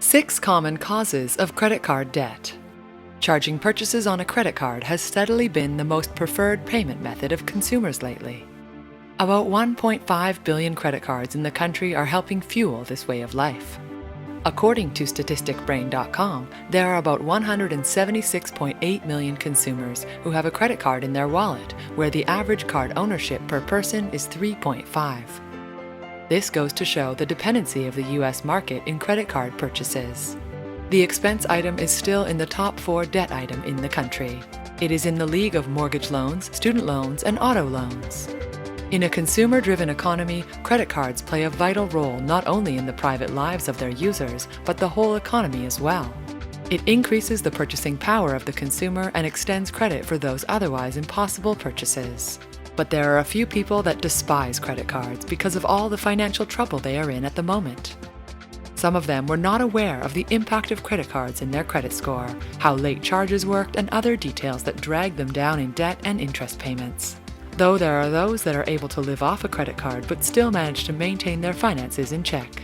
6 common causes of credit card debt. Charging purchases on a credit card has steadily been the most preferred payment method of consumers lately. About 1.5 billion credit cards in the country are helping fuel this way of life. According to StatisticBrain.com, there are about 176.8 million consumers who have a credit card in their wallet, where the average card ownership per person is 3.5. This goes to show the dependency of the U.S. market in credit card purchases. The expense item is still in the top 4 debt item in the country. It is in the league of mortgage loans, student loans, and auto loans. In a consumer-driven economy, credit cards play a vital role not only in the private lives of their users, but the whole economy as well. It increases the purchasing power of the consumer and extends credit for those otherwise impossible purchases. But there are a few people that despise credit cards because of all the financial trouble they are in at the moment. Some of them were not aware of the impact of credit cards in their credit score, how late charges worked, and other details that drag them down in debt and interest payments. Though there are those that are able to live off a credit card but still manage to maintain their finances in check.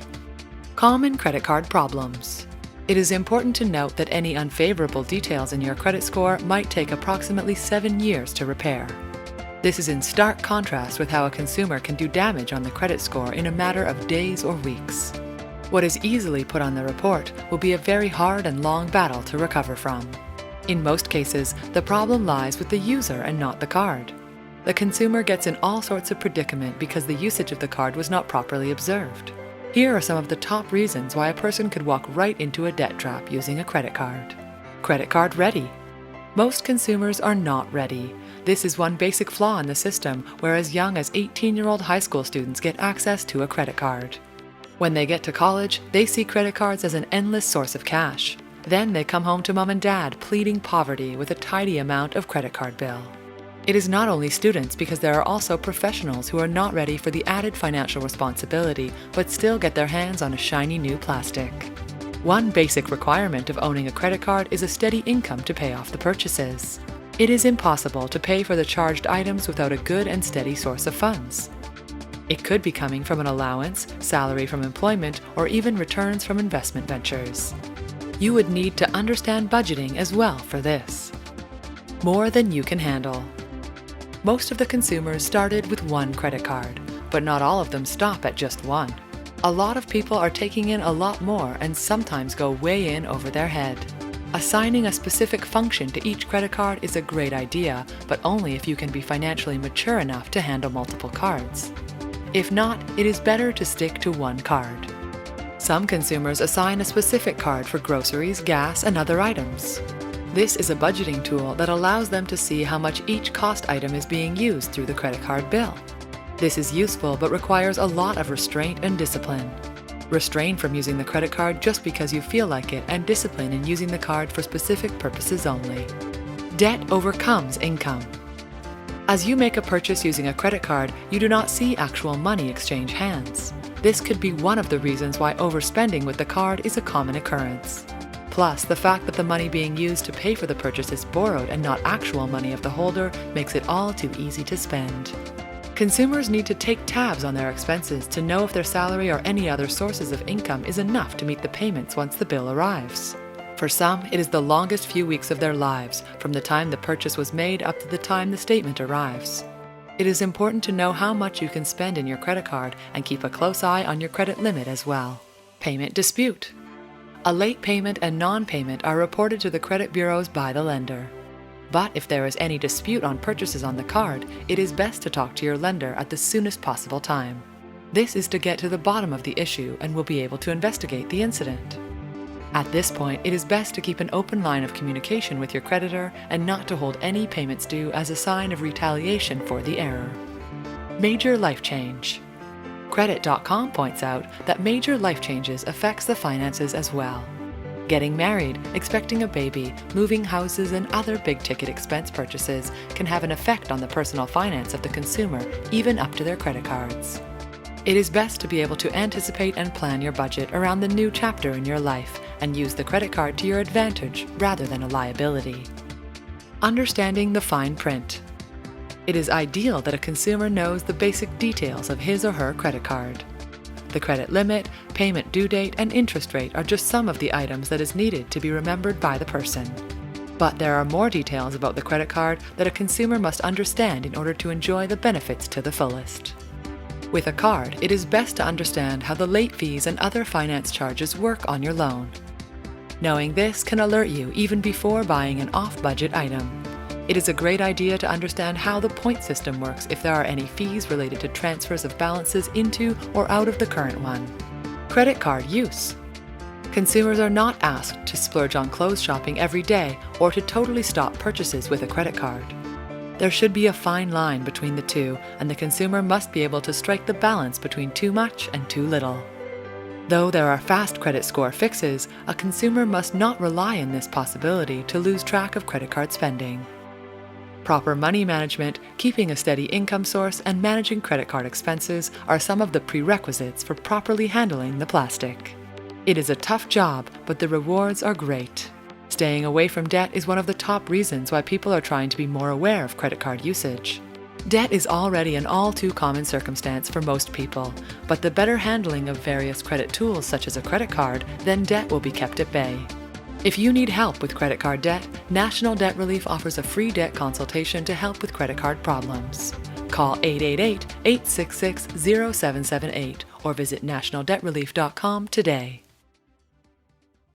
Common credit card problems. It is important to note that any unfavorable details in your credit score might take approximately 7 years to repair. This is in stark contrast with how a consumer can do damage on the credit score in a matter of days or weeks. What is easily put on the report will be a very hard and long battle to recover from. In most cases, the problem lies with the user and not the card. The consumer gets in all sorts of predicament because the usage of the card was not properly observed. Here are some of the top reasons why a person could walk right into a debt trap using a credit card. Credit card ready. Most consumers are not ready. This is one basic flaw in the system, where as young as 18-year-old high school students get access to a credit card. When they get to college, they see credit cards as an endless source of cash. Then they come home to mom and dad pleading poverty with a tidy amount of credit card bill. It is not only students, because there are also professionals who are not ready for the added financial responsibility but still get their hands on a shiny new plastic. One basic requirement of owning a credit card is a steady income to pay off the purchases. It is impossible to pay for the charged items without a good and steady source of funds. It could be coming from an allowance, salary from employment, or even returns from investment ventures. You would need to understand budgeting as well for this. More than you can handle. Most of the consumers started with one credit card, but not all of them stop at just one. A lot of people are taking in a lot more and sometimes go way in over their head. Assigning a specific function to each credit card is a great idea, but only if you can be financially mature enough to handle multiple cards. If not, it is better to stick to one card. Some consumers assign a specific card for groceries, gas, and other items. This is a budgeting tool that allows them to see how much each cost item is being used through the credit card bill. This is useful but requires a lot of restraint and discipline. Restrain from using the credit card just because you feel like it, and discipline in using the card for specific purposes only. Debt overcomes income. As you make a purchase using a credit card, you do not see actual money exchange hands. This could be one of the reasons why overspending with the card is a common occurrence. Plus, the fact that the money being used to pay for the purchase is borrowed and not actual money of the holder makes it all too easy to spend. Consumers need to take tabs on their expenses to know if their salary or any other sources of income is enough to meet the payments once the bill arrives. For some, it is the longest few weeks of their lives, from the time the purchase was made up to the time the statement arrives. It is important to know how much you can spend in your credit card and keep a close eye on your credit limit as well. Payment dispute. A late payment and non-payment are reported to the credit bureaus by the lender. But if there is any dispute on purchases on the card, it is best to talk to your lender at the soonest possible time. This is to get to the bottom of the issue and will be able to investigate the incident. At this point, it is best to keep an open line of communication with your creditor and not to hold any payments due as a sign of retaliation for the error. Major life change. Credit.com points out that major life changes affects the finances as well. Getting married, expecting a baby, moving houses, and other big-ticket expense purchases can have an effect on the personal finance of the consumer, even up to their credit cards. It is best to be able to anticipate and plan your budget around the new chapter in your life and use the credit card to your advantage rather than a liability. Understanding the fine print. It is ideal that a consumer knows the basic details of his or her credit card. The credit limit, payment due date, and interest rate are just some of the items that is needed to be remembered by the person. But there are more details about the credit card that a consumer must understand in order to enjoy the benefits to the fullest. With a card, it is best to understand how the late fees and other finance charges work on your loan. Knowing this can alert you even before buying an off-budget item. It is a great idea to understand how the point system works if there are any fees related to transfers of balances into or out of the current one. Credit card use. Consumers are not asked to splurge on clothes shopping every day or to totally stop purchases with a credit card. There should be a fine line between the two, and the consumer must be able to strike the balance between too much and too little. Though there are fast credit score fixes, a consumer must not rely on this possibility to lose track of credit card spending. Proper money management, keeping a steady income source, and managing credit card expenses are some of the prerequisites for properly handling the plastic. It is a tough job, but the rewards are great. Staying away from debt is one of the top reasons why people are trying to be more aware of credit card usage. Debt is already an all too common circumstance for most people, but the better handling of various credit tools such as a credit card, then debt will be kept at bay. If you need help with credit card debt, National Debt Relief offers a free debt consultation to help with credit card problems. Call 888-866-0778 or visit nationaldebtrelief.com today.